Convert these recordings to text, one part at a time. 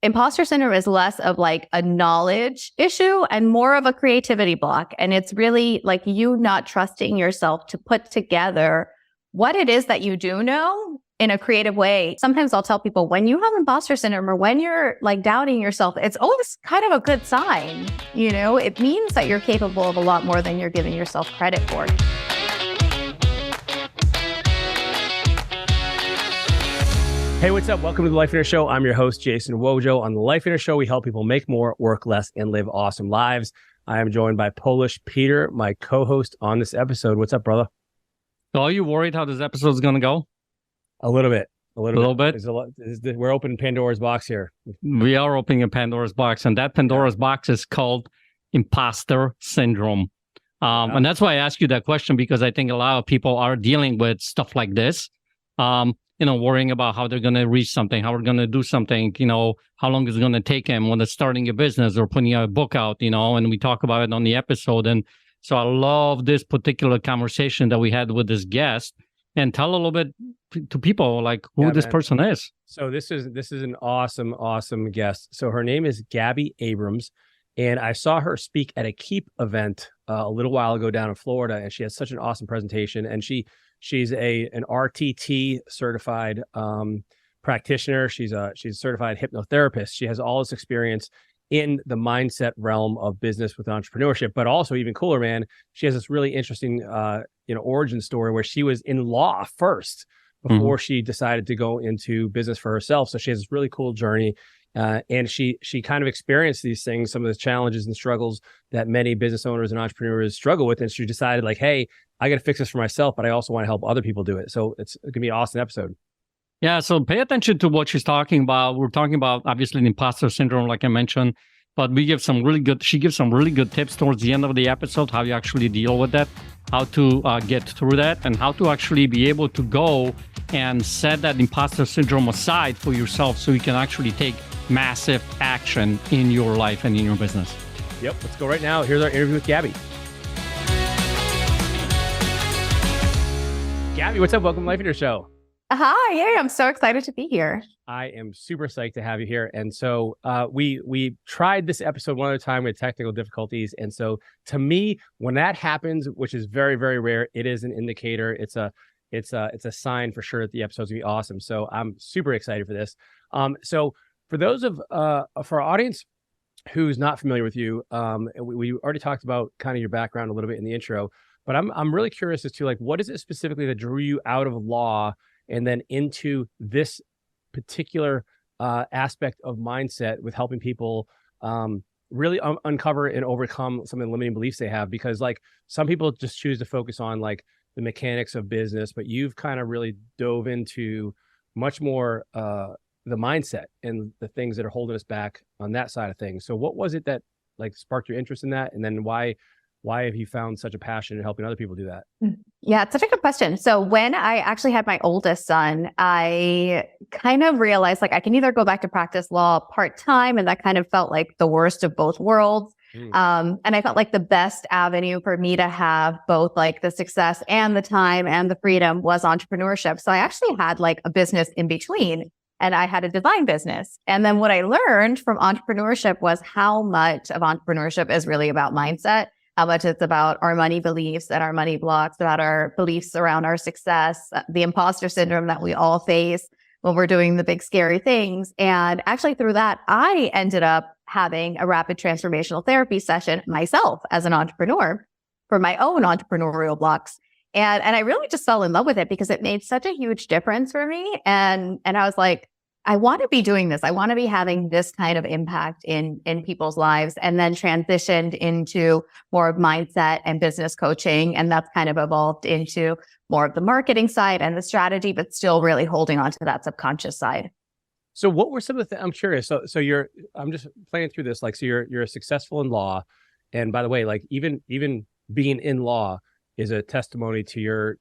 imposter syndrome is less of like a knowledge issue and more of a creativity block. And it's really like you not trusting yourself to put together what it is that you do know in a creative way. Sometimes I'll tell people when you have imposter syndrome or when you're like doubting yourself, it's always kind of a good sign. You know, it means that you're capable of a lot more than you're giving yourself credit for. Hey, what's up? Welcome to the Life Inner Show. I'm your host, Jason Wojo. On the Life Inner Show, we help people make more, work less, and live awesome lives. I am joined by Polish Peter, my co-host on this episode. What's up, brother? So are you worried how this episode is going to go? A little bit. Bit. We're opening Pandora's box here. We are opening a Pandora's box, and that Pandora's box is called imposter syndrome. And that's why I asked you that question, because I think a lot of people are dealing with stuff like this. Worrying about how they're going to reach something, how we're going to do something, how long it's going to take them when they're starting a business or putting a book out, and we talk about it on the episode. And so I love this particular conversation that we had with this guest, and tell a little bit to people like who this person is. So this is an awesome guest. So her name is Gaby Abrams, and I saw her speak at a Keep event a little while ago down in Florida, and she has such an awesome presentation. And she's an RTT certified practitioner. She's a certified hypnotherapist. She has all this experience in the mindset realm of business with entrepreneurship, but also even cooler, man, she has this really interesting, origin story where she was in law first before she decided to go into business for herself. So she has this really cool journey. And she kind of experienced these things, some of the challenges and struggles that many business owners and entrepreneurs struggle with. And she decided like, hey, I got to fix this for myself, but I also want to help other people do it. So it's going to be an awesome episode. Yeah. So pay attention to what she's talking about. We're talking about obviously the imposter syndrome, like I mentioned, but she gives some really good tips towards the end of the episode, how you actually deal with that, how to get through that, and how to actually be able to go and set that imposter syndrome aside for yourself so you can actually take massive action in your life and in your business. Yep. Let's go right now. Here's our interview with Gaby. Gaby, what's up? Welcome to Life Inner Show. Hi. Hey, I'm so excited to be here. I am super psyched to have you here. And so we tried this episode one other time with technical difficulties. And so to me, when that happens, which is very, very rare, it is an indicator. It's a sign for sure that the episode's gonna be awesome. So I'm super excited for this. So for those for our audience who's not familiar with you, we already talked about kind of your background a little bit in the intro, but I'm really curious as to like, what is it specifically that drew you out of law and then into this particular aspect of mindset with helping people really uncover and overcome some of the limiting beliefs they have? Because like some people just choose to focus on like the mechanics of business, but you've kind of really dove into much more the mindset and the things that are holding us back on that side of things. So what was it that like sparked your interest in that? And then why have you found such a passion in helping other people do that? Yeah, it's such a good question. So when I actually had my oldest son, I kind of realized like I can either go back to practice law part-time, and that kind of felt like the worst of both worlds. And I felt like the best avenue for me to have both like the success and the time and the freedom was entrepreneurship. So I actually had like a business in between, and I had a design business. And then what I learned from entrepreneurship was how much of entrepreneurship is really about mindset, how much it's about our money beliefs and our money blocks, about our beliefs around our success, the imposter syndrome that we all face when we're doing the big scary things. And actually through that, I ended up having a rapid transformational therapy session myself as an entrepreneur for my own entrepreneurial blocks. And I really just fell in love with it because it made such a huge difference for me. And I was like, I want to be doing this. I want to be having this kind of impact in people's lives, and then transitioned into more of mindset and business coaching. And that's kind of evolved into more of the marketing side and the strategy, but still really holding on to that subconscious side. So what were some of the I'm curious. So I'm just playing through this. Like, so you're successful in law. And by the way, like even being in law is a testimony to your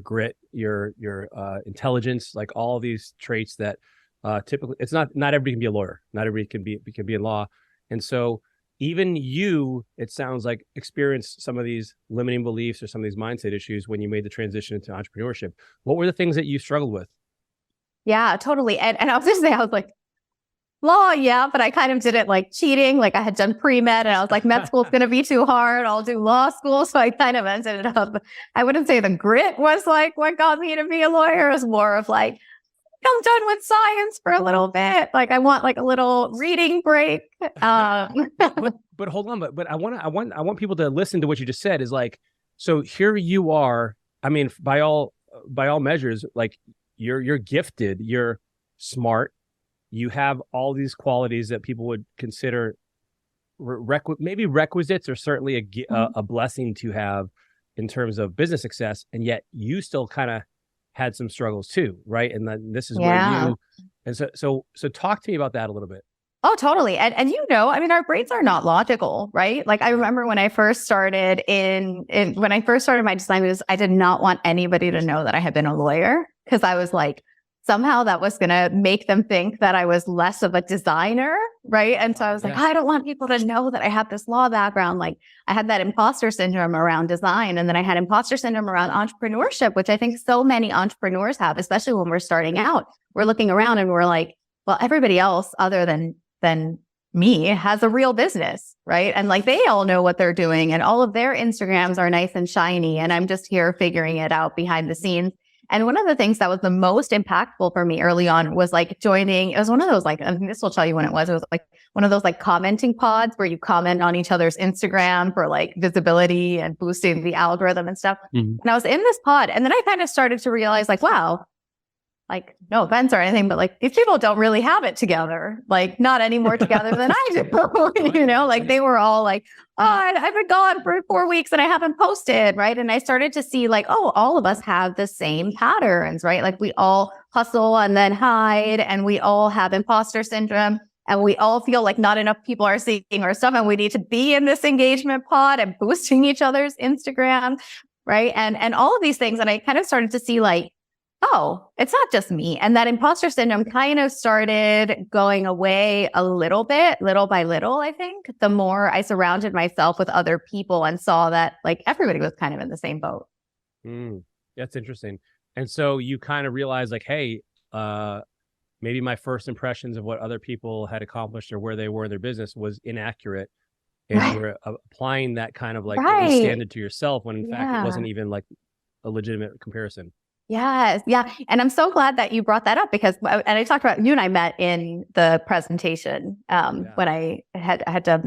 grit, your intelligence, like all these traits that typically it's not everybody can be a lawyer. Not everybody can be in law. And so even you, it sounds like, experienced some of these limiting beliefs or some of these mindset issues when you made the transition into entrepreneurship. What were the things that you struggled with? Yeah, totally. And I was just saying, I was like, law, yeah, but I kind of did it like cheating. Like I had done pre-med and I was like, med school's going to be too hard. I'll do law school. So I kind of ended up, I wouldn't say the grit was like what got me to be a lawyer. It was more of like, I'm done with science for a little bit. Like I want like a little reading break. But hold on, but I want people to listen to what you just said is like, so here you are. I mean, by all measures, like you're gifted, you're smart, you have all these qualities that people would consider maybe requisites or certainly a blessing to have in terms of business success, and yet you still kind of had some struggles too, right? And then this is where you, and so talk to me about that a little bit. Oh, totally. And you know, I mean, our brains are not logical, right? Like I remember when I first started when I first started my design business, I did not want anybody to know that I had been a lawyer because I was like, somehow that was going to make them think that I was less of a designer, right? And so I was like, I don't want people to know that I have this law background. Like I had that imposter syndrome around design. And then I had imposter syndrome around entrepreneurship, which I think so many entrepreneurs have, especially when we're starting out. We're looking around and we're like, well, everybody else other than me has a real business, right? And like they all know what they're doing and all of their Instagrams are nice and shiny. And I'm just here figuring it out behind the scenes. And one of the things that was the most impactful for me early on was like joining, it was one of those like, and this will tell you when it was like one of those like commenting pods where you comment on each other's Instagram for like visibility and boosting the algorithm and stuff. And I was in this pod and then I kind of started to realize like, wow, like no offense or anything, but like these people don't really have it together, like not any more together than I do, you know, like they were all like, oh, I've been gone for 4 weeks and I haven't posted, right? And I started to see like, oh, all of us have the same patterns, right? Like we all hustle and then hide and we all have imposter syndrome and we all feel like not enough people are seeing our stuff and we need to be in this engagement pod and boosting each other's Instagram, right? And all of these things. And I kind of started to see like, oh, it's not just me. And that imposter syndrome kind of started going away a little bit, little by little, I think, the more I surrounded myself with other people and saw that like everybody was kind of in the same boat. That's interesting. And so you kind of realized like, hey, maybe my first impressions of what other people had accomplished or where they were in their business was inaccurate. And you were applying that kind of like standard to yourself when in fact it wasn't even like a legitimate comparison. Yes. Yeah. And I'm so glad that you brought that up because, and I talked about, you and I met in the presentation when I had done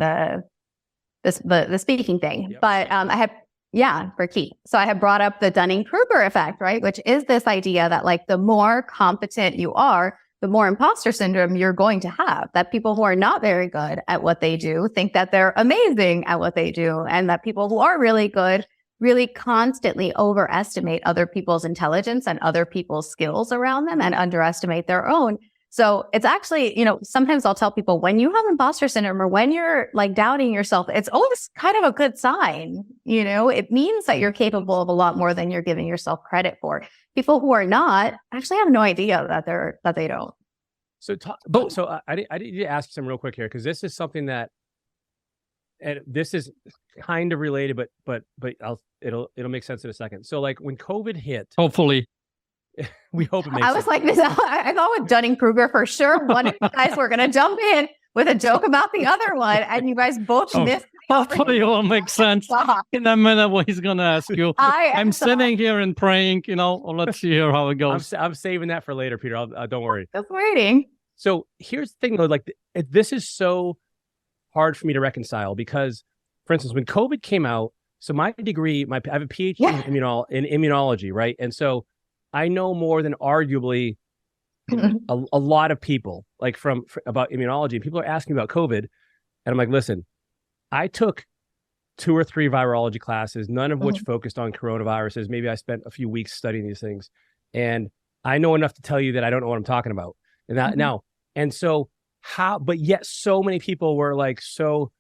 the speaking thing, but I had, for Keith. So I had brought up the Dunning-Kruger effect, right? Which is this idea that like the more competent you are, the more imposter syndrome you're going to have, that people who are not very good at what they do think that they're amazing at what they do. And that people who are really good really constantly overestimate other people's intelligence and other people's skills around them and underestimate their own. So it's actually, you know, sometimes I'll tell people when you have imposter syndrome or when you're like doubting yourself, it's always kind of a good sign. You know, it means that you're capable of a lot more than you're giving yourself credit for. People who are not actually have no idea that they don't. So, I need to ask you something real quick here, because this is something that, and this is kind of related, but it'll make sense in a second. So like when COVID hit, hopefully, we hope it makes sense. I was like this. I thought with Dunning-Kruger for sure. One of you guys were going to jump in with a joke about the other one, and you guys both missed. Hopefully it will make sense in a minute what he's going to ask you. I'm sitting here and praying, you know, let's see here how it goes. I'm saving that for later, Peter. Don't worry. Just waiting. So here's the thing though, like this is so hard for me to reconcile because, for instance, when COVID came out, so my degree, I have a PhD in immunology, right? And so I know more than arguably a lot of people, like about immunology. People are asking about COVID, and I'm like, listen, I took 2 or 3 virology classes, none of which focused on coronaviruses. Maybe I spent a few weeks studying these things, and I know enough to tell you that I don't know what I'm talking about. And that now, and so but yet so many people were like so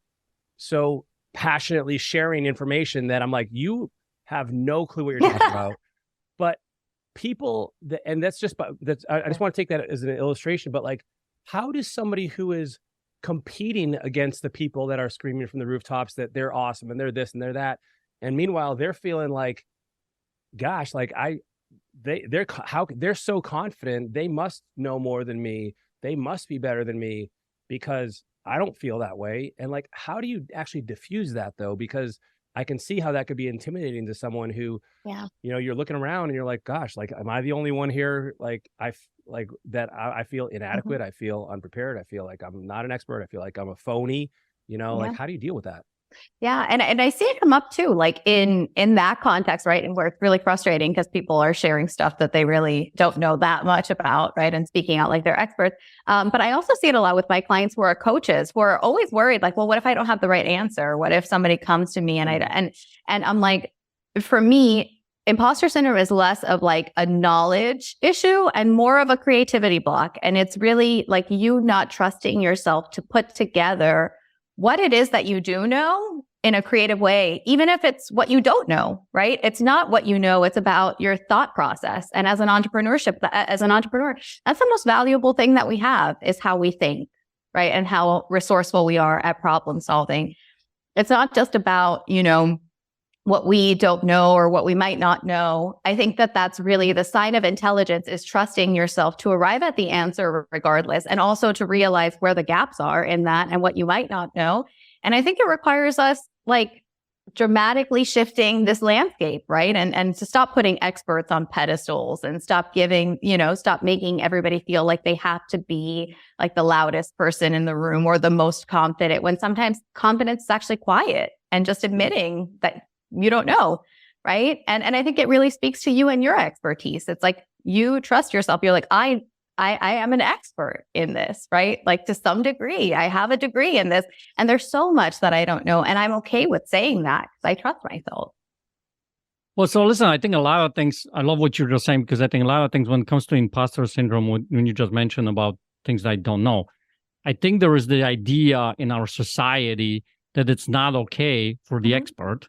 passionately sharing information that I'm like, you have no clue what you're talking about. But people and that's I just want to take that as an illustration, but like, how does somebody who is competing against the people that are screaming from the rooftops that they're awesome and they're this and they're that, and meanwhile they're feeling like, gosh, like they're so confident, they must know more than me, they must be better than me, because I don't feel that way. And like, how do you actually diffuse that though? Because I can see how that could be intimidating to someone who, you're looking around and you're like, gosh, like, am I the only one here? Like, I feel inadequate. I feel unprepared. I feel like I'm not an expert. I feel like I'm a phony, like, how do you deal with that? Yeah. And I see it come up too, like in that context, right? And where it's really frustrating because people are sharing stuff that they really don't know that much about, right? And speaking out like they're experts. But I also see it a lot with my clients who are coaches who are always worried, like, well, what if I don't have the right answer? What if somebody comes to me and I'm like, for me, imposter syndrome is less of like a knowledge issue and more of a creativity block. And it's really like you not trusting yourself to put together what it is that you do know in a creative way, even if it's what you don't know, right? It's not what you know, it's about your thought process. And as an entrepreneur, that's the most valuable thing that we have is how we think, right? And how resourceful we are at problem solving. It's not just about, what we don't know or what we might not know. I think that that's really the sign of intelligence is trusting yourself to arrive at the answer regardless, and also to realize where the gaps are in that and what you might not know. And I think it requires us like dramatically shifting this landscape, right? And to stop putting experts on pedestals and stop making everybody feel like they have to be like the loudest person in the room or the most confident, when sometimes confidence is actually quiet and just admitting that you don't know, right? And I think it really speaks to you and your expertise. It's like you trust yourself. You're like, I am an expert in this, right? Like to some degree, I have a degree in this, and there's so much that I don't know, and I'm okay with saying that because I trust myself. Well, so listen, I think a lot of things, I love what you're just saying, because I think a lot of things when it comes to imposter syndrome, when you just mentioned about things that I don't know, I think there is the idea in our society that it's not okay for the expert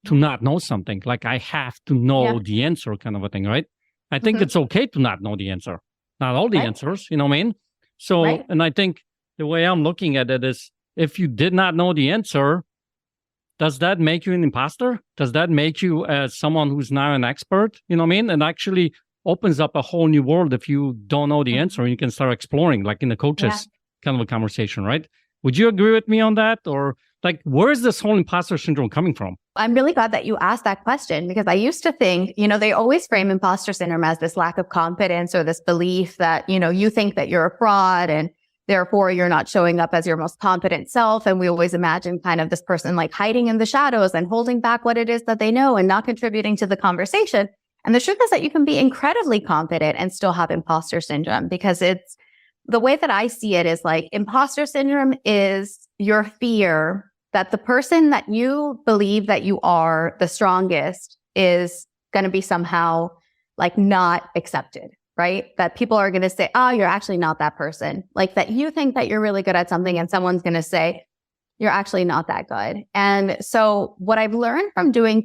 to not know something. Like I have to know the answer kind of a thing, right? I think it's okay to not know the answer. Not all the answers, you know what I mean? So, and I think the way I'm looking at it is, if you did not know the answer, does that make you an imposter? Does that make you someone who's not an expert? You know what I mean? And actually opens up a whole new world if you don't know the answer and you can start exploring, like in the coaches kind of a conversation, right? Would you agree with me on that? Or like, where is this whole imposter syndrome coming from? I'm really glad that you asked that question, because I used to think, they always frame imposter syndrome as this lack of confidence or this belief that, you think that you're a fraud and therefore you're not showing up as your most confident self. And we always imagine kind of this person like hiding in the shadows and holding back what it is that they know and not contributing to the conversation. And the truth is that you can be incredibly confident and still have imposter syndrome, because it's the way that I see it is like imposter syndrome is your fear that the person that you believe that you are the strongest is going to be somehow like not accepted, right? That people are going to say, oh, you're actually not that person. Like that you think that you're really good at something and someone's going to say, you're actually not that good. And so what I've learned from doing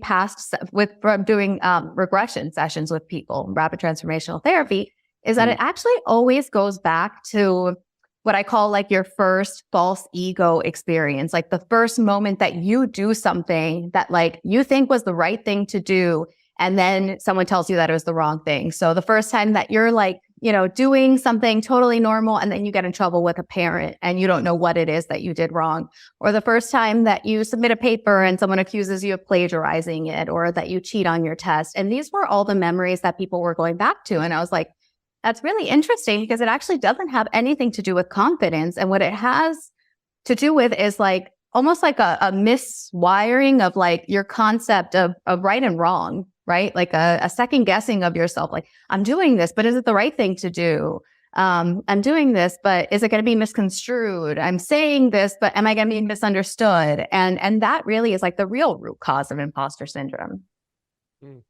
regression sessions with people, rapid transformational therapy, is that it actually always goes back to what I call like your first false ego experience, like the first moment that you do something that like you think was the right thing to do, and then someone tells you that it was the wrong thing. So the first time that you're like, doing something totally normal and then you get in trouble with a parent and you don't know what it is that you did wrong. Or the first time that you submit a paper and someone accuses you of plagiarizing it, or that you cheat on your test. And these were all the memories that people were going back to. And I was like, that's really interesting, because it actually doesn't have anything to do with confidence. And what it has to do with is like almost like a miswiring of like your concept of right and wrong, right? Like a second guessing of yourself. Like, I'm doing this, but is it the right thing to do? I'm doing this, but is it going to be misconstrued? I'm saying this, but am I going to be misunderstood? And that really is like the real root cause of imposter syndrome.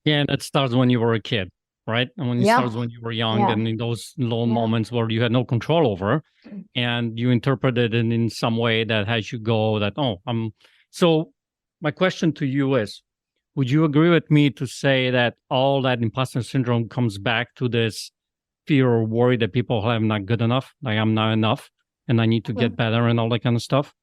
Yeah, and it starts when you were a kid. Right? And when it starts when you were young and in those little moments where you had no control over, and you interpreted it in some way that has you go that, so my question to you is, would you agree with me to say that all that imposter syndrome comes back to this fear or worry that people have not good enough, like I'm not enough and I need to get better and all that kind of stuff?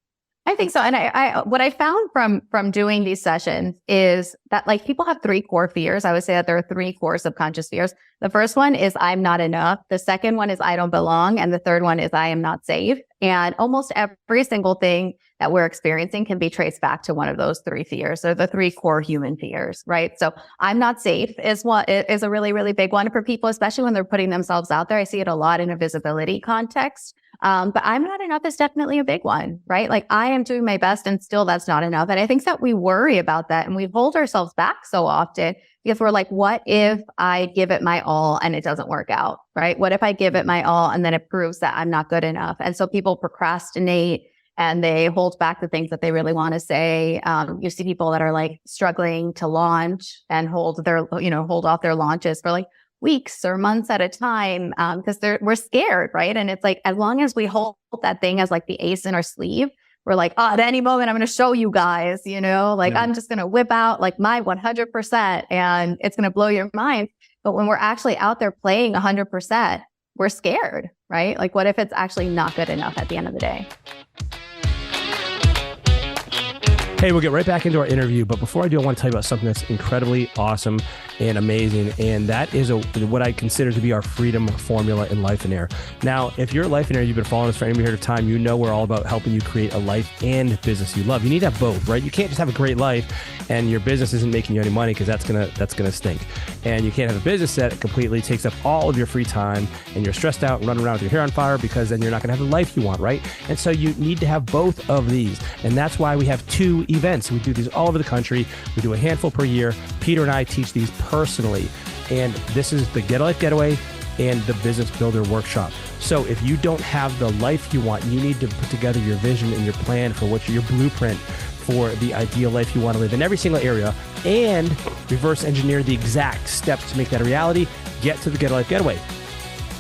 I think so. And I what I found from doing these sessions is that like people have three core fears. I would say that there are three core subconscious fears. The first one is I'm not enough. The second one is I don't belong. And the third one is I am not safe. And almost every single thing that we're experiencing can be traced back to one of those three fears. So the three core human fears, right? So I'm not safe is a really, really big one for people, especially when they're putting themselves out there. I see it a lot in a visibility context. But I'm not enough is definitely a big one, right? Like I am doing my best and still that's not enough. And I think that we worry about that and we hold ourselves back so often because we're like, what if I give it my all and it doesn't work out, right? What if I give it my all and then it proves that I'm not good enough? And so people procrastinate and they hold back the things that they really want to say. You see people that are like struggling to launch and hold off their launches for like weeks or months at a time because we're scared, right? And it's like, as long as we hold that thing as like the ace in our sleeve, we're like, oh, at any moment, I'm going to show you guys, I'm just going to whip out like my 100% and it's going to blow your mind. But when we're actually out there playing 100%, we're scared, right? Like, what if it's actually not good enough at the end of the day? Hey, we'll get right back into our interview. But before I do, I want to tell you about something that's incredibly awesome and amazing. And that is what I consider to be our freedom formula in Life and Air. Now, if you're at Life and Air, you've been following us for any period of time, you know we're all about helping you create a life and business you love. You need to have both, right? You can't just have a great life and your business isn't making you any money because that's gonna stink. And you can't have a business that completely takes up all of your free time and you're stressed out and running around with your hair on fire because then you're not gonna have the life you want, right? And so you need to have both of these. And that's why we have two events. We do these all over the country. We do a handful per year. Peter and I teach these personally. And this is the Get a Life Getaway and the Business Builder Workshop. So if you don't have the life you want, you need to put together your vision and your plan for your blueprint for the ideal life you want to live in every single area and reverse engineer the exact steps to make that a reality. Get to the Get a Life Getaway.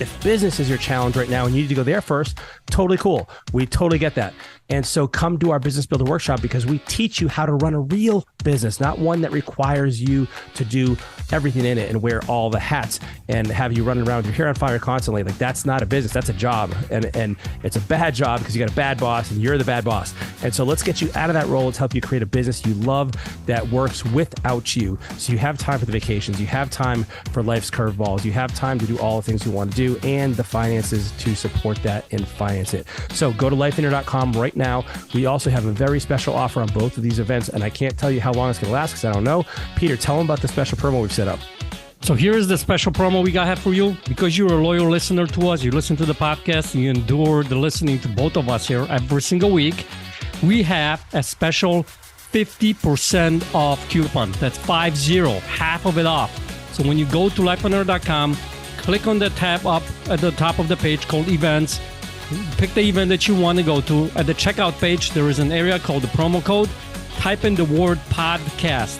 If business is your challenge right now and you need to go there first, totally cool. We totally get that. And so come do our Business Builder Workshop because we teach you how to run a real business, not one that requires you to do everything in it and wear all the hats and have you running around with your hair on fire constantly. Like that's not a business, that's a job. And it's a bad job because you got a bad boss and you're the bad boss. And so let's get you out of that role. Let's help you create a business you love that works without you. So you have time for the vacations, you have time for life's curveballs, you have time to do all the things you want to do and the finances to support that and finance it. So go to lifeinner.com right now. We also have a very special offer on both of these events, and I can't tell you how long it's going to last because I don't know. Peter, tell them about the special promo we've set up. So here is the special promo we got for you. Because you're a loyal listener to us, you listen to the podcast, you endure the listening to both of us here every single week, we have a special 50% off coupon. That's 50, half of it off. So when you go to lifepreneur.com, click on the tab up at the top of the page called Events. Pick the event that you want to go to. At the checkout page, there is an area called the promo code. Type in the word podcast,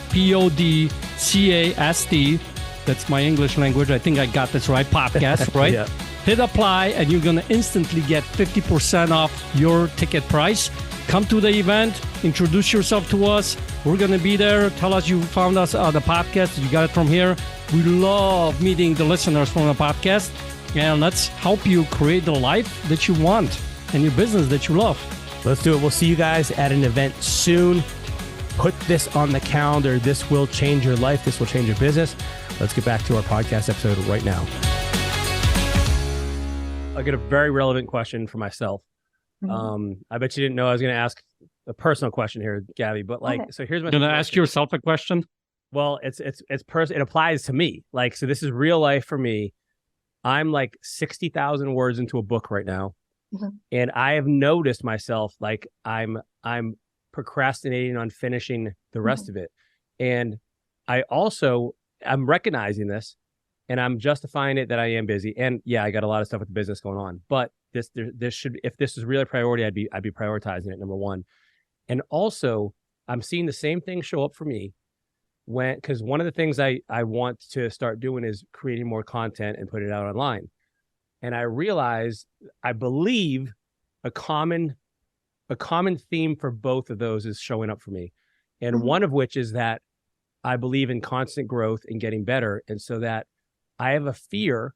PODCAST. That's my English language. I think I got this right. Podcast, right? Yeah. Hit apply, and you're going to instantly get 50% off your ticket price. Come to the event. Introduce yourself to us. We're going to be there. Tell us you found us on the podcast. You got it from here. We love meeting the listeners from the podcast. And let's help you create the life that you want and your business that you love. Let's do it. We'll see you guys at an event soon. Put this on the calendar. This will change your life. This will change your business. Let's get back to our podcast episode right now. I get a very relevant question for myself. Mm-hmm. I bet you didn't know I was going to ask a personal question here, Gaby, but so here's my... You're going to ask yourself a question? Well, it applies to me. So this is real life for me. I'm like 60,000 words into a book right now. Mm-hmm. And I have noticed myself, like I'm procrastinating on finishing the rest of it. And I'm recognizing this and I'm justifying it that I am busy. And yeah, I got a lot of stuff with the business going on, but this should, if this is really a priority, I'd be prioritizing it, number one. And also I'm seeing the same thing show up for me because one of the things I want to start doing is creating more content and put it out online. And I realize, I believe a common theme for both of those is showing up for me. And mm-hmm. one of which is that I believe in constant growth and getting better. And so that I have a fear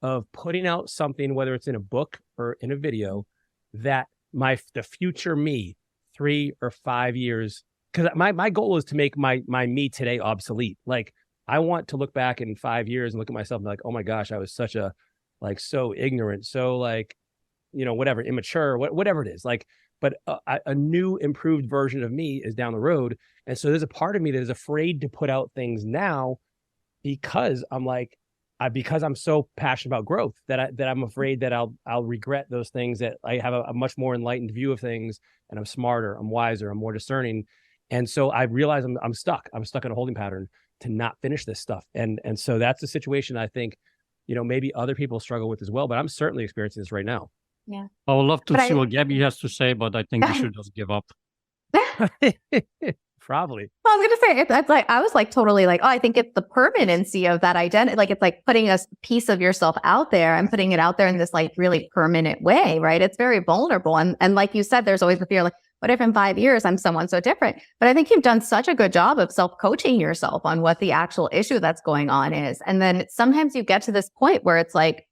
of putting out something, whether it's in a book or in a video, that the future me 3 or 5 years, because my goal is to make my me today obsolete. Like, I want to look back in 5 years and look at myself and be like, oh my gosh, I was such a, like, so ignorant, so, like, whatever, immature, whatever it is. Like, but a new improved version of me is down the road. And so there's a part of me that is afraid to put out things now, because I'm like, because I'm so passionate about growth that I'm afraid that I'll regret those things, that I have a much more enlightened view of things, and I'm smarter, I'm wiser, I'm more discerning. And so I realize I'm stuck in a holding pattern to not finish this stuff. And so that's the situation I think, maybe other people struggle with as well, but I'm certainly experiencing this right now. Yeah. I would love to see what Gaby has to say, but I think you should just give up. Probably. Well, I was gonna say, it's like, I was like totally like, oh, I think it's the permanency of that identity. Like, it's like putting a piece of yourself out there and putting it out there in this like really permanent way, right? It's very vulnerable. And like you said, there's always the fear, like, what if in 5 years I'm someone so different? But I think you've done such a good job of self-coaching yourself on what the actual issue that's going on is. And then sometimes you get to this point where it's like,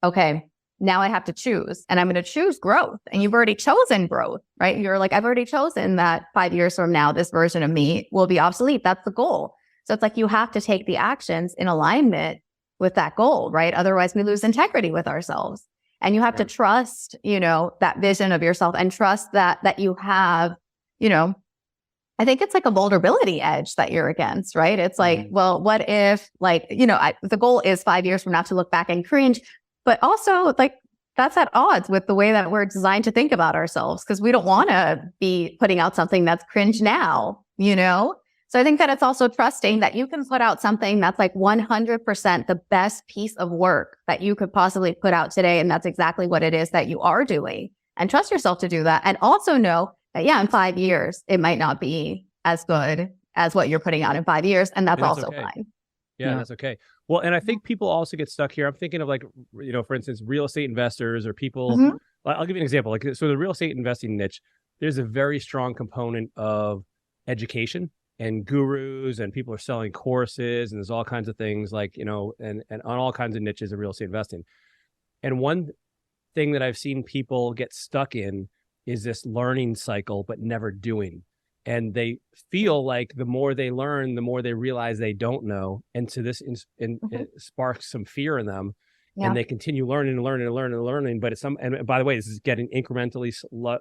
okay, now I have to choose, and I'm going to choose growth. And you've already chosen growth, right? You're like, I've already chosen that 5 years from now, this version of me will be obsolete. That's the goal. So it's like, you have to take the actions in alignment with that goal, right? Otherwise we lose integrity with ourselves. And you have to trust, that vision of yourself, and trust that you have, I think it's like a vulnerability edge that you're against, right? It's like, well, what if, like, the goal is 5 years from now to look back and cringe. But also, like, that's at odds with the way that we're designed to think about ourselves, because we don't want to be putting out something that's cringe now, So I think that it's also trusting that you can put out something that's like 100% the best piece of work that you could possibly put out today. And that's exactly what it is that you are doing. And trust yourself to do that. And also know that, in 5 years, it might not be as good as what you're putting out in 5 years. And that's also okay. fine. Yeah, that's okay. Well, and I think people also get stuck here. I'm thinking of, like, for instance, real estate investors or people. I'll give you an example. Like, so the real estate investing niche, there's a very strong component of education and gurus, and people are selling courses, and there's all kinds of things, like, and on all kinds of niches of real estate investing. And one thing that I've seen people get stuck in is this learning cycle, but never doing. And they feel like the more they learn, the more they realize they don't know. And so this it sparks some fear in them. Yeah. And they continue learning and learning and learning and learning. But and by the way, this is getting incrementally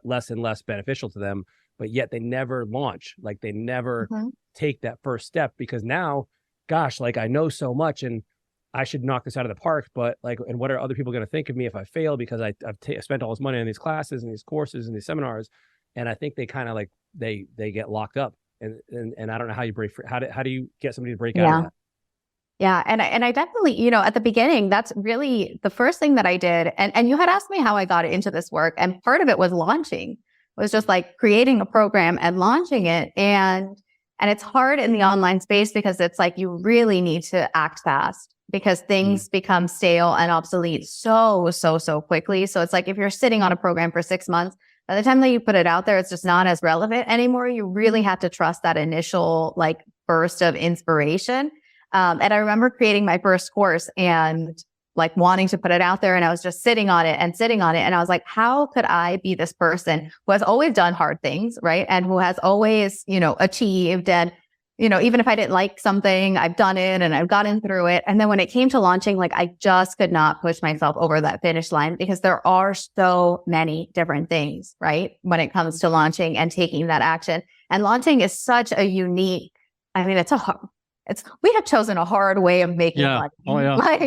less and less beneficial to them. But yet they never launch. Like, they never take that first step, because now, gosh, like, I know so much and I should knock this out of the park. But, like, and what are other people going to think of me if I fail, because I've spent all this money on these classes and these courses and these seminars. And I think they kind of like, they get locked up, and I don't know how you break free. How do you get somebody to break out of that? Yeah. And I definitely, at the beginning, that's really the first thing that I did. And you had asked me how I got into this work. And part of it was launching. It was just like creating a program and launching it. And it's hard in the online space, because it's like, you really need to act fast, because things become stale and obsolete so quickly. So it's like, if you're sitting on a program for 6 months, by the time that you put it out there, it's just not as relevant anymore. You really have to trust that initial, like, burst of inspiration. And I remember creating my first course and, like, wanting to put it out there, and I was just sitting on it. And I was like, how could I be this person who has always done hard things, right? And who has always, achieved, and, even if I didn't like something, I've done it and I've gotten through it. And then when it came to launching, like, I just could not push myself over that finish line, because there are so many different things, right? When it comes to launching and taking that action. And launching is such a unique, we have chosen a hard way of making money. Like,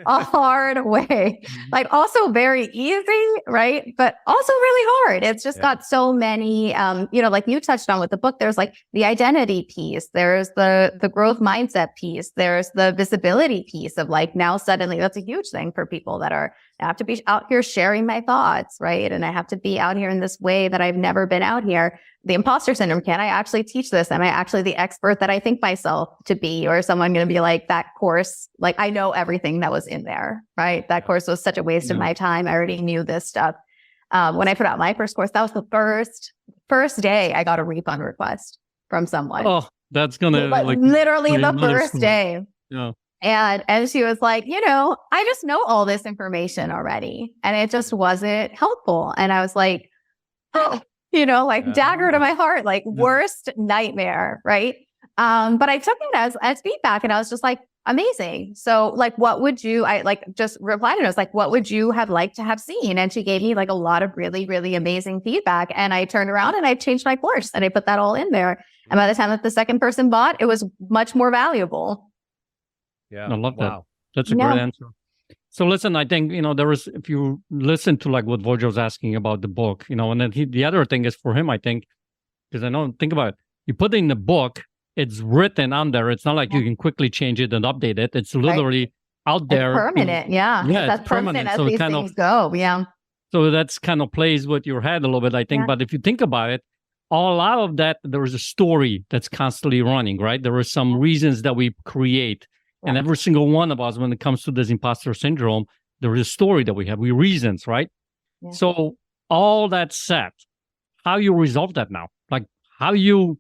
a hard way, like, also very easy, right? But also really hard. It's just got so many, like you touched on with the book, there's like the identity piece, there's the growth mindset piece, there's the visibility piece of, like, now suddenly that's a huge thing for people that I have to be out here sharing my thoughts, right? And I have to be out here in this way that I've never been out here. The imposter syndrome. Can I actually teach this? Am I actually the expert that I think myself to be? Or is someone going to be like, that course, like, I know everything that was in there, right? That course was such a waste of my time. I already knew this stuff. When I put out my first course, that was the first day I got a refund request from someone. Oh, that's going to, like, literally the first day. Yeah. And she was like, I just know all this information already. And it just wasn't helpful. And I was like, oh, like dagger to my heart, like worst nightmare, right? But I took it as feedback, and I was just like, amazing. So like, what would you, I like just replied to it. I was like, what would you have liked to have seen? And she gave me like a lot of really, really amazing feedback. And I turned around and I changed my course and I put that all in there. And by the time that the second person bought, it was much more valuable. Yeah. I love that. That's a great answer. So listen, I think, if you listen to like what Vojo's asking about the book, and then the other thing is for him, I think, because think about it, you put it in the book, it's written on there. It's not like you can quickly change it and update it. It's literally out there. It's permanent. Yeah. That's permanent as so these things go. Yeah. So that's kind of plays with your head a little bit, I think. But if you think about it, a lot of that, there is a story that's constantly running, right? There are some reasons that we create. And every single one of us, when it comes to this imposter syndrome, there is a story that we have. We reasons, right? Yeah. So all that said, how you resolve that now? Like how you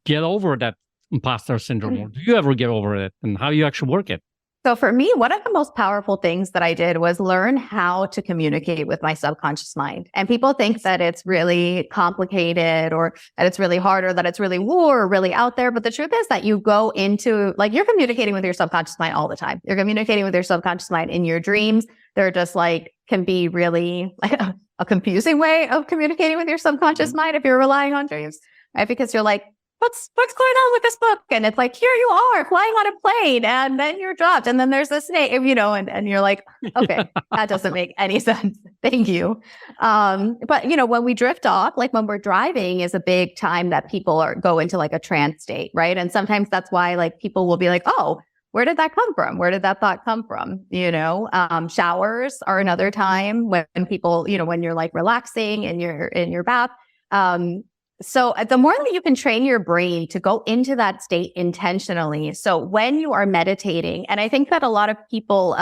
get over that imposter syndrome? Or do you ever get over it? And how you actually work it? So for me, one of the most powerful things that I did was learn how to communicate with my subconscious mind. And people think that it's really complicated or that it's really hard or that it's really woo or really out there. But the truth is that you go into, like, you're communicating with your subconscious mind all the time. You're communicating with your subconscious mind in your dreams. They're just like, can be really like a confusing way of communicating with your subconscious mind if you're relying on dreams, right? Because you're like, what's going on with this book? And it's like, here you are flying on a plane and then you're dropped. And then there's a snake, and you're like, okay, that doesn't make any sense. Thank you. But when we drift off, like when we're driving is a big time that people go into like a trance state, right? And sometimes that's why like people will be like, oh, where did that come from? Where did that thought come from? Showers are another time when people, when you're like relaxing and you're in your bath. So the more that you can train your brain to go into that state intentionally. So when you are meditating, and I think that a lot of people,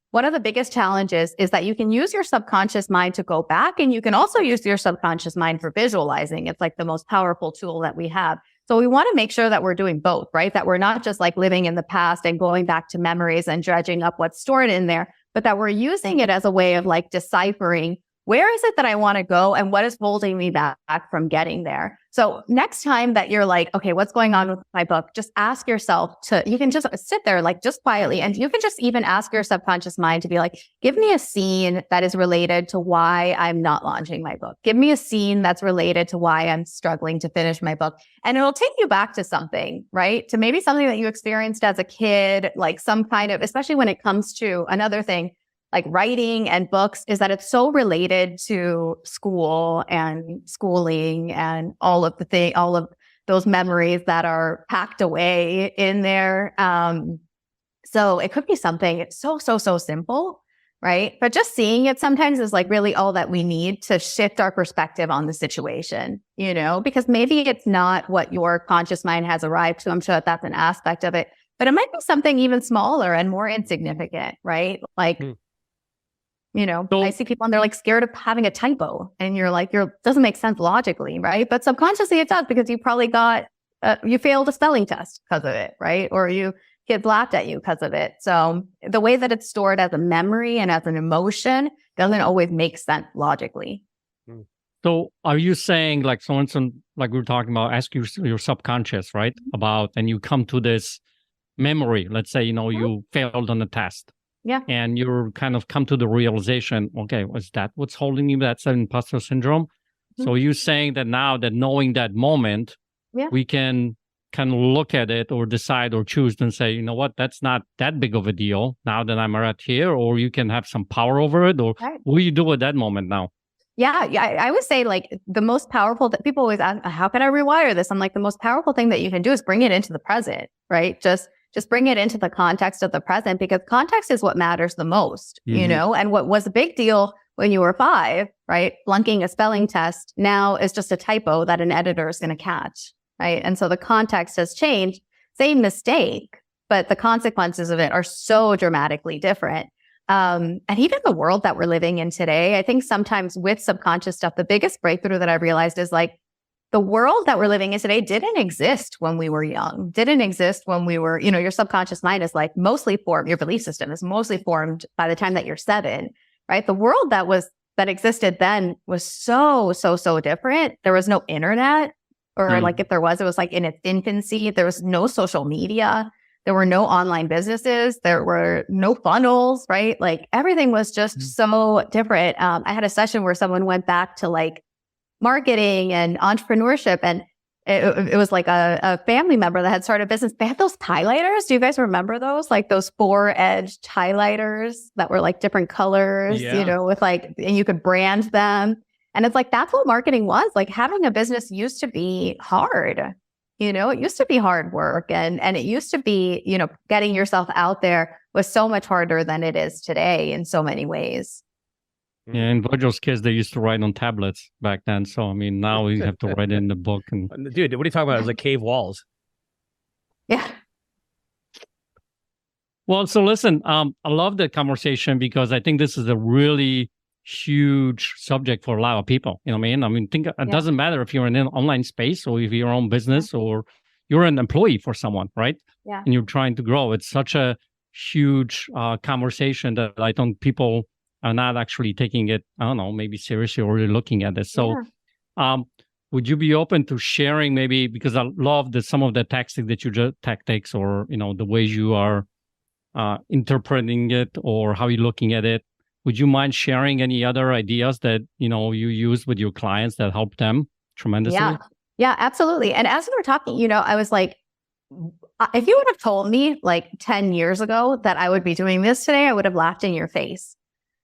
one of the biggest challenges is that you can use your subconscious mind to go back, and you can also use your subconscious mind for visualizing. It's like the most powerful tool that we have. So we want to make sure that we're doing both, right? That we're not just like living in the past and going back to memories and dredging up what's stored in there, but that we're using it as a way of like deciphering where is it that I want to go and what is holding me back from getting there? So next time that you're like, okay, what's going on with my book? Just ask yourself you can just sit there like just quietly, and you can just even ask your subconscious mind to be like, give me a scene that is related to why I'm not launching my book. Give me a scene that's related to why I'm struggling to finish my book. And it'll take you back to something, right? To maybe something that you experienced as a kid, like some kind of, especially when it comes to another thing, like writing and books, is that it's so related to school and schooling and all of those memories that are packed away in there. So it could be something, it's so simple, right? But just seeing it sometimes is like really all that we need to shift our perspective on the situation, because maybe it's not what your conscious mind has arrived to. I'm sure that's an aspect of it, but it might be something even smaller and more insignificant, right? Like, I see people and they're like scared of having a typo, and you're like, doesn't make sense logically, right? But subconsciously it does, because you probably you failed a spelling test because of it, right? Or you kids laughed at you because of it. So the way that it's stored as a memory and as an emotion doesn't always make sense logically. So are you saying, like, for instance, like we were talking about, ask your subconscious, right? And you come to this memory, let's say, you failed on the test. Yeah. And you're kind of come to the realization, okay, was that what's holding me? That's an imposter syndrome. Mm-hmm. So you're saying that now that knowing that moment, we can kind of look at it or decide or choose and say, you know what, that's not that big of a deal now that I'm right here, or you can have some power over it, or what do you do at that moment now? Yeah, I would say like the most powerful that people always ask, how can I rewire this? I'm like, the most powerful thing that you can do is bring it into the present, right? Just bring it into the context of the present, because context is what matters the most, and what was a big deal when you were 5, right? Flunking a spelling test now is just a typo that an editor is going to catch, right? And so the context has changed, same mistake, but the consequences of it are so dramatically different. And even the world that we're living in today, I think sometimes with subconscious stuff, the biggest breakthrough that I've realized is like, the world that we're living in today didn't exist when we were young, didn't exist when we were, your subconscious mind is like mostly formed, your belief system is mostly formed by the time that you're 7, right? The world that was that existed then was so different. There was no internet, or like if there was, it was like in its infancy. There was no social media. There were no online businesses. There were no funnels, right? Like everything was just so different. I had a session where someone went back to like marketing and entrepreneurship, and it was like a family member that had started a business. They had those highlighters. Do you guys remember those? Like those 4-edged highlighters that were like different colors, you know, with like, and you could brand them. And it's like, that's what marketing was. Like having a business used to be hard. You know, it used to be hard work, and it used to be, you know, getting yourself out there was so much harder than it is today in so many ways. Yeah, and Virgil's kids, they used to write on tablets back then. So, I mean, now we have to write in the book. And dude, what are you talking about? It was like cave walls. Yeah. Well, so listen, I love the conversation because I think this is a really huge subject for a lot of people. You know what I mean? I mean, think it doesn't matter if you're in an online space or if you're your own business or you're an employee for someone, right? Yeah. And you're trying to grow. It's such a huge conversation that I think people are not actually taking it, I don't know, maybe seriously or really looking at this. So would you be open to sharing maybe, because I love some of the tactics or, you know, the ways you are interpreting it or how you're looking at it. Would you mind sharing any other ideas that, you know, you use with your clients that help them tremendously? Yeah, absolutely. And as we were talking, you know, I was like, if you would have told me like 10 years ago that I would be doing this today, I would have laughed in your face.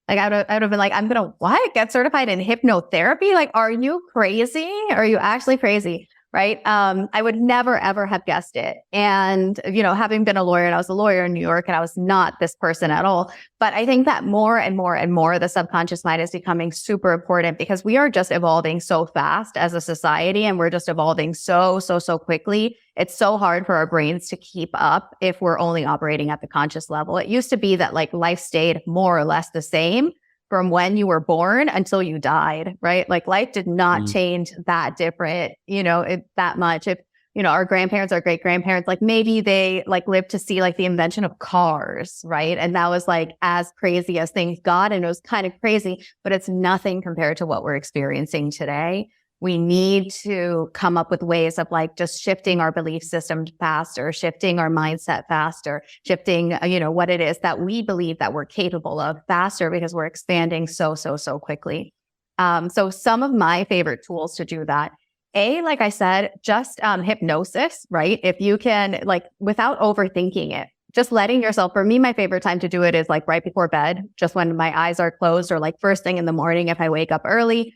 Like I would have been like, I'm going to get certified in hypnotherapy? Like, are you crazy? Are you actually crazy? Right. I would never, ever have guessed it. And, you know, having been a lawyer, and I was a lawyer in New York, and I was not this person at all. But I think that more and more and more, the subconscious mind is becoming super important because we are just evolving so fast as a society, and we're just evolving so quickly. It's so hard for our brains to keep up if we're only operating at the conscious level. It used to be that like life stayed more or less the same from when you were born until you died, right? Like life did not change that different, you know, that much. If, you know, our grandparents, our great grandparents, like maybe they like lived to see like the invention of cars, right? And that was like as crazy as things got, and it was kind of crazy, but it's nothing compared to what we're experiencing today. We need to come up with ways of like just shifting our belief system faster, shifting our mindset faster, shifting, you know, what it is that we believe that we're capable of faster because we're expanding so quickly. So some of my favorite tools to do that, like I said, just hypnosis, right? If you can, like, without overthinking it, just letting yourself, for me, my favorite time to do it is like right before bed, just when my eyes are closed, or like first thing in the morning if I wake up early.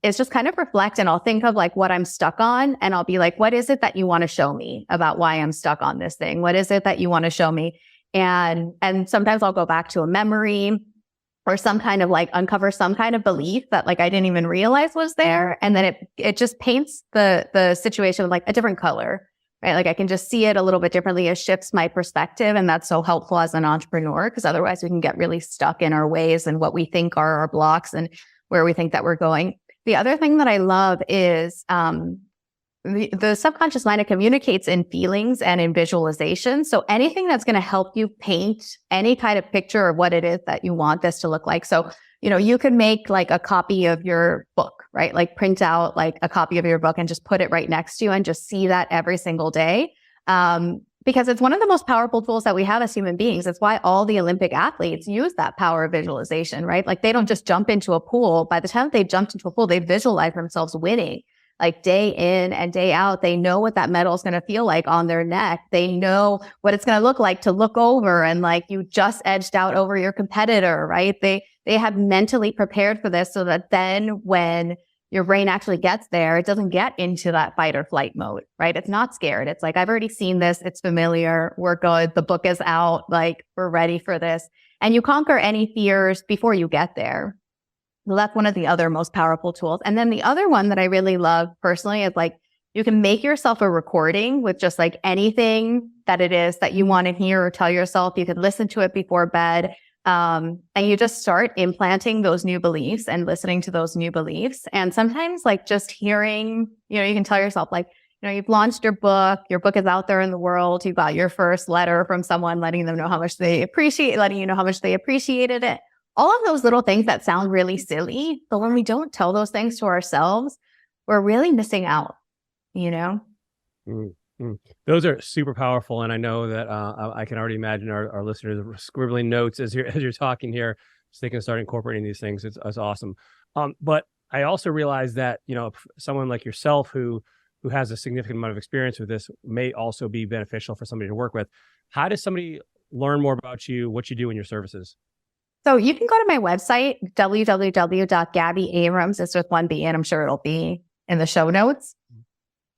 Is just kind of reflect, and I'll think of like what I'm stuck on, and I'll be like, what is it that you want to show me about why I'm stuck on this thing? What is it that you want to show me? And sometimes I'll go back to a memory or some kind of like uncover some kind of belief that like I didn't even realize was there. And then it just paints the situation with like a different color, right? Like I can just see it a little bit differently. It shifts my perspective. And that's so helpful as an entrepreneur, because otherwise we can get really stuck in our ways and what we think are our blocks and where we think that we're going. The other thing that I love is the subconscious mind, it communicates in feelings and in visualization. So anything that's going to help you paint any kind of picture of what it is that you want this to look like. So, you know, you could make like a copy of your book, right? Like print out like a copy of your book and just put it right next to you and just see that every single day. Because it's one of the most powerful tools that we have as human beings. It's why all the Olympic athletes use that power of visualization, right? Like they don't just jump into a pool. By the time they've jumped into a pool, they visualize themselves winning. Like day in and day out, they know what that medal is going to feel like on their neck. They know what it's going to look like to look over and like you just edged out over your competitor, right? They have mentally prepared for this so that then when your brain actually gets there, it doesn't get into that fight or flight mode, right? It's not scared. It's like, I've already seen this. It's familiar. We're good. The book is out. Like, we're ready for this. And you conquer any fears before you get there. So that's one of the other most powerful tools. And then the other one that I really love personally is like, you can make yourself a recording with just like anything that it is that you want to hear or tell yourself. You could listen to it before bed. And you just start implanting those new beliefs and listening to those new beliefs. And sometimes like just hearing, you know, you can tell yourself like, you know, you've launched your book is out there in the world. You got your first letter from someone letting you know how much they appreciated it. all of those little things that sound really silly, but when we don't tell those things to ourselves, we're really missing out, you know? Mm-hmm. Those are super powerful. And I know that I can already imagine our listeners are scribbling notes as you're talking here, so they can start incorporating these things. It's awesome. But I also realize that, you know, someone like yourself who has a significant amount of experience with this may also be beneficial for somebody to work with. How does somebody learn more about you, what you do in your services? So you can go to my website, www.GabyAbrams. It's with one B, and I'm sure it'll be in the show notes.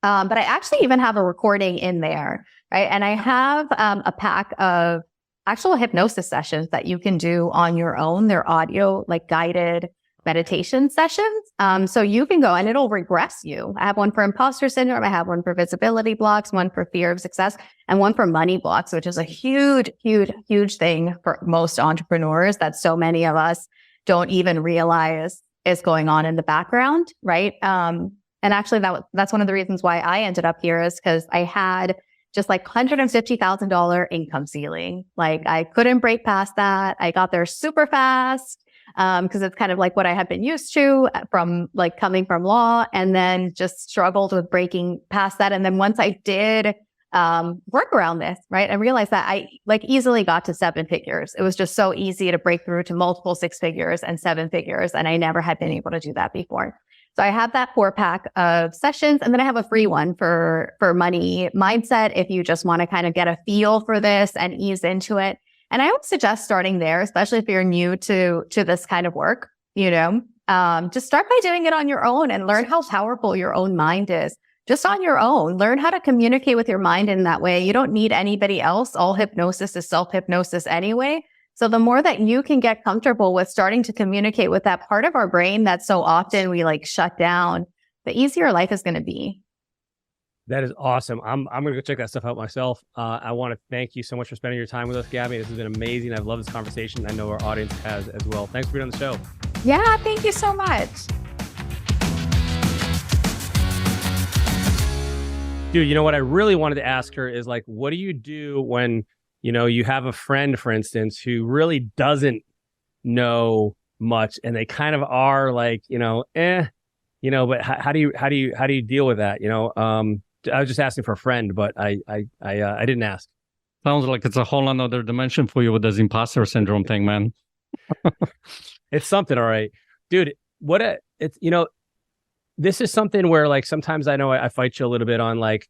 But I actually even have a recording in there, right? And I have a pack of actual hypnosis sessions that you can do on your own. They're audio, like guided meditation sessions. So you can go and it'll regress you. I have one for imposter syndrome. I have one for visibility blocks, one for fear of success, and one for money blocks, which is a huge, huge, huge thing for most entrepreneurs that so many of us don't even realize is going on in the background, right? And actually that's one of the reasons why I ended up here, is because I had just like $150,000 income ceiling. Like I couldn't break past that. I got there super fast. Because it's kind of like what I had been used to from like coming from law, and then just struggled with breaking past that. And then once I did work around this, right, I realized that I like easily got to 7 figures. It was just so easy to break through to multiple 6 figures and 7 figures. And I never had been able to do that before. So I have that 4-pack of sessions, and then I have a free one for money mindset if you just want to kind of get a feel for this and ease into it. And I would suggest starting there, especially if you're new to this kind of work, you know, just start by doing it on your own and learn how powerful your own mind is. Just on your own, learn how to communicate with your mind in that way. You don't need anybody else. All hypnosis is self-hypnosis anyway. So the more that you can get comfortable with starting to communicate with that part of our brain that so often we like shut down, the easier life is going to be. That is awesome. I'm going to go check that stuff out myself. I want to thank you so much for spending your time with us, Gaby. This has been amazing. I've loved this conversation. I know our audience has as well. Thanks for being on the show. Yeah, thank you so much. Dude, you know what I really wanted to ask her is like, what do you do when, you know, you have a friend, for instance, who really doesn't know much and they kind of are like, you know, but how do you deal with that? You know, I was just asking for a friend, but I didn't ask. Sounds like it's a whole another dimension for you with this imposter syndrome thing, man. It's something, all right, dude. It's you know, this is something where like sometimes I know I fight you a little bit on like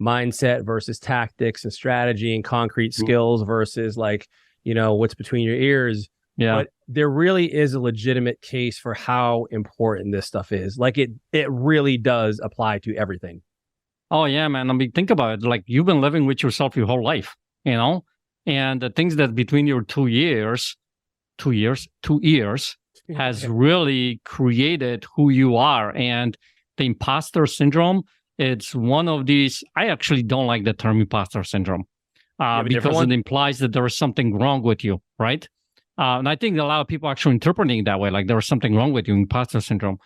mindset versus tactics and strategy and concrete skills versus like, you know, what's between your ears. Yeah. But there really is a legitimate case for how important this stuff is. Like it really does apply to everything. Oh yeah, man. I mean, think about it. Like you've been living with yourself your whole life, you know, and the things that between your 2 years has really created who you are. And the imposter syndrome, it's one of these. I actually don't like the term imposter syndrome because it implies that there is something wrong with you, right? And I think a lot of people actually interpreting it that way, like there was something wrong with you, imposter syndrome.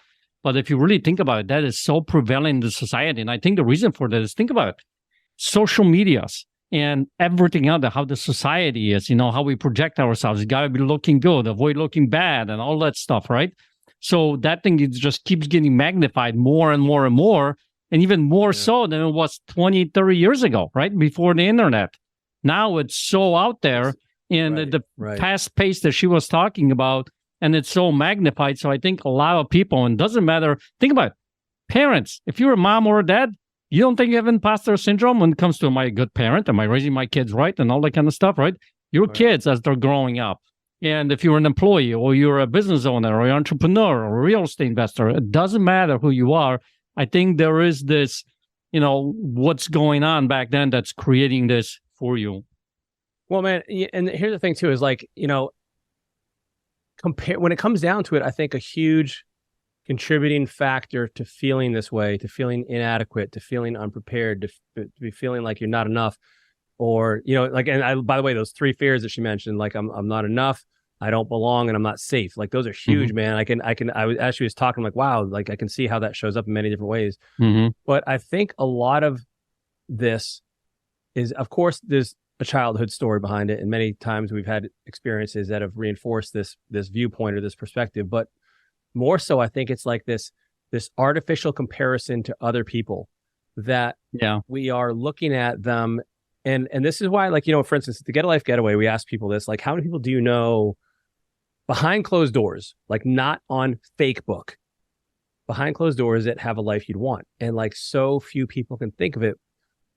But if you really think about it, that is so prevalent in society. And I think the reason for that is, think about it, social medias and everything out there, how the society is, you know, how we project ourselves. You got to be looking good, avoid looking bad and all that stuff, right? So that thing just keeps getting magnified more and more and more, and even more so than it was 20, 30 years ago, right? Before the internet. Now it's so out there. And the fast pace that she was talking about, and it's so magnified. So I think a lot of people, and it doesn't matter, think about it, parents, if you're a mom or a dad, you don't think you have imposter syndrome when it comes to, am I a good parent? Am I raising my kids right? And all that kind of stuff, right? Your kids as they're growing up. And if you're an employee or you're a business owner or an entrepreneur or a real estate investor, it doesn't matter who you are. I think there is this, you know, what's going on back then that's creating this for you. Well, man, and here's the thing too, is like, you know, when it comes down to it, I think a huge contributing factor to feeling this way, to feeling inadequate, to feeling unprepared, to be feeling like you're not enough, or, you know, like, and by the way, those 3 fears that she mentioned, like I'm not enough, I don't belong, and I'm not safe. Like those are huge, man. As she was talking, I'm like, wow, like I can see how that shows up in many different ways. But I think a lot of this is, of course, there's a childhood story behind it, and many times we've had experiences that have reinforced this viewpoint or this perspective. But more so, I think it's like this artificial comparison to other people that we are looking at them. And this is why, like, you know, for instance, to Get a Life Getaway, we ask people this, like, how many people do you know behind closed doors, like not on Facebook, behind closed doors that have a life you'd want? And like, so few people can think of it.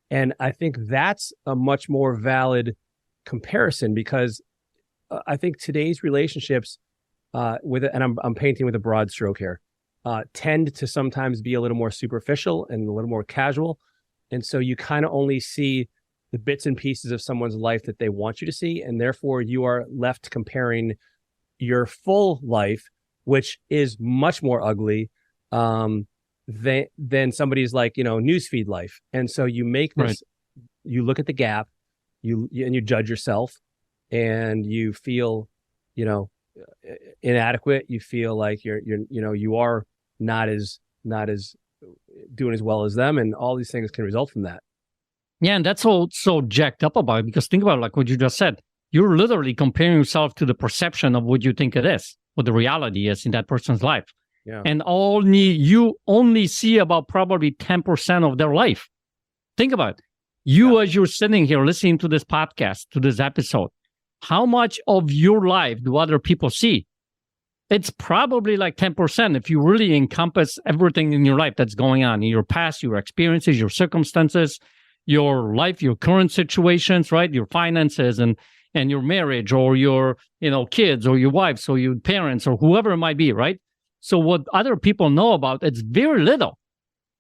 And I think that's a much more valid comparison, because I think today's relationships and I'm painting with a broad stroke here, tend to sometimes be a little more superficial and a little more casual. And so you kind of only see the bits and pieces of someone's life that they want you to see. And therefore you are left comparing your full life, which is much more ugly than somebody's, like, you know, newsfeed life. And so you make this, you look at the gap, and you judge yourself, and you feel, you know, inadequate. You feel like you are not as doing as well as them, and all these things can result from that. Yeah, and that's all so jacked up about it, because think about, like what you just said. You're literally comparing yourself to the perception of what you think it is, what the reality is in that person's life. Yeah. And you only see about probably 10% of their life. Think about it. As you're sitting here listening to this podcast, to this episode, how much of your life do other people see? It's probably like 10% if you really encompass everything in your life that's going on in your past, your experiences, your circumstances, your life, your current situations, right? Your finances and your marriage, or your, you know, kids, or your wives, or your parents, or whoever it might be, right? So what other people know about, it's very little.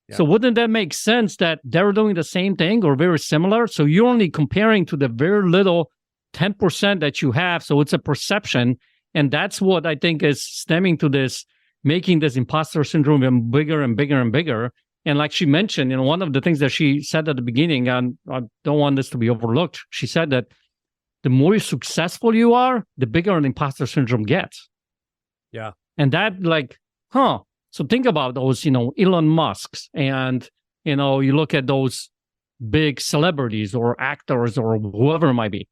Yeah. So wouldn't that make sense that they're doing the same thing or very similar? So you're only comparing to the very little 10% that you have. So it's a perception. And that's what I think is stemming to this, making this imposter syndrome even bigger and bigger and bigger. And like she mentioned, you know, one of the things that she said at the beginning, and I don't want this to be overlooked, she said that the more successful you are, the bigger an imposter syndrome gets. Yeah. And that, like, So think about those, you know, Elon Musks, and, you know, you look at those big celebrities or actors or whoever it might be.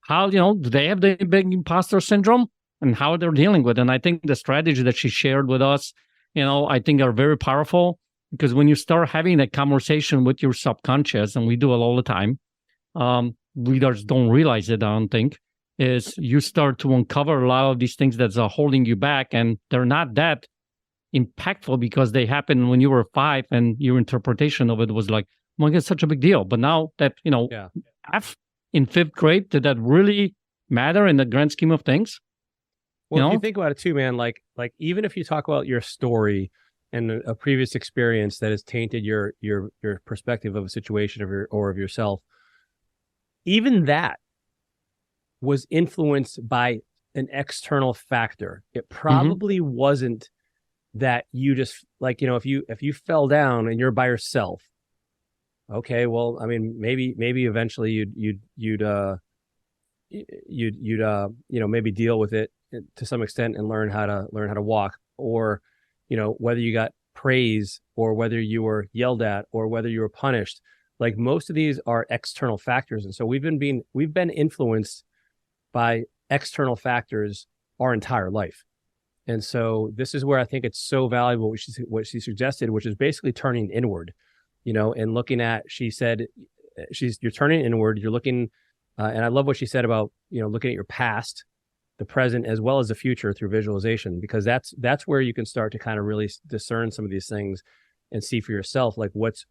How, you know, do they have the big imposter syndrome, and how they're dealing with it? And I think the strategy that she shared with us, you know, I think are very powerful, because when you start having that conversation with your subconscious, and we do it all the time, readers don't realize it, I don't think, is you start to uncover a lot of these things that are holding you back, and they're not that impactful because they happened when you were 5, and your interpretation of it was like, oh my God, it's such a big deal. But now that, you know, in 5th grade, did that really matter in the grand scheme of things? Well, if you think about it too, man, like even if you talk about your story and a previous experience that has tainted your perspective of a situation or of yourself, even that was influenced by an external factor. It probably wasn't that you just, like, you know, if you fell down and you're by yourself, okay, well, I mean, maybe eventually you'd you know, maybe deal with it to some extent and learn how to walk, or, you know, whether you got praise or whether you were yelled at or whether you were punished. Like, most of these are external factors, and so we've been influenced by external factors our entire life. And so this is where I think it's so valuable what she suggested, which is basically turning inward, you know, and looking at, she said, you're turning inward, you're looking, and I love what she said about, you know, looking at your past, the present, as well as the future through visualization, because that's where you can start to kind of really discern some of these things and see for yourself, like what's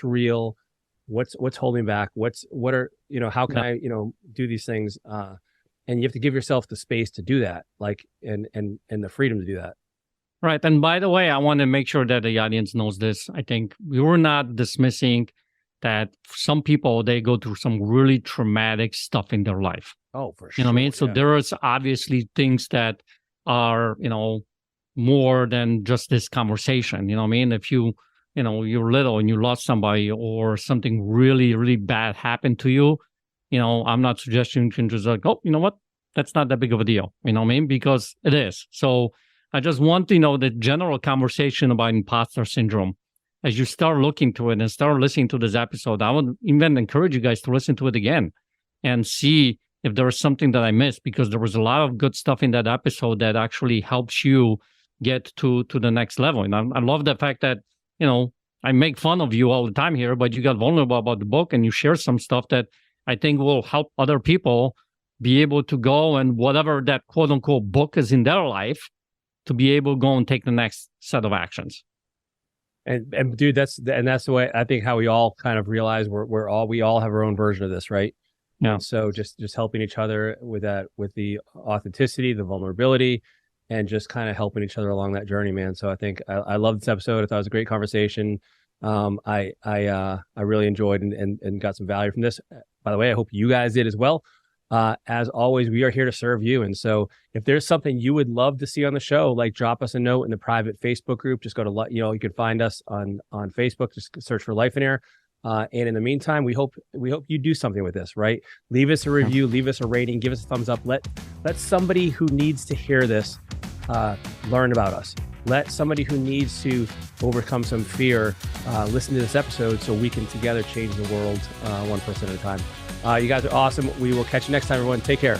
real, what's holding back, what are, you know, how can I, you know, do these things, and you have to give yourself the space to do that, like, and the freedom to do that. Right. And by the way, I want to make sure that the audience knows this. I think we were not dismissing that some people, they go through some really traumatic stuff in their life. Oh, for sure. You know what I mean? So there is obviously things that are, you know, more than just this conversation. You know what I mean? If you know, you're little and you lost somebody, or something really, really bad happened to you, you know, I'm not suggesting you can just like, oh, you know what? That's not that big of a deal. You know what I mean? Because it is. So I just want to know the general conversation about imposter syndrome. as you start looking to it and start listening to this episode, I would even encourage you guys to listen to it again and see if there was something that I missed, because there was a lot of good stuff in that episode that actually helps you get to the next level. And I love the fact that, I make fun of you all the time here, but you got vulnerable about the book and you share some stuff that I think will help other people be able to go and whatever that quote unquote book is in their life, to be able to go and take the next set of actions. And dude, that's the way I think how we all kind of realize we all have our own version of this, right? Yeah. And so just helping each other with that, with the authenticity, the vulnerability, and just kind of helping each other along that journey, man. So I think I love this episode. I thought it was a great conversation. I really enjoyed and got some value from this. By the way, I hope you guys did as well. As always, we are here to serve you. And so if there's something you would love to see on the show, like drop us a note in the private Facebook group. Just go to, you can find us on Facebook, just search for Life in Air. And in the meantime, we hope you do something with this, right? Leave us a review, leave us a rating, give us a thumbs up. Let somebody who needs to hear this learn about us. Let somebody who needs to overcome some fear listen to this episode, so we can together change the world one person at a time. You guys are awesome. We will catch you next time, everyone. Take care.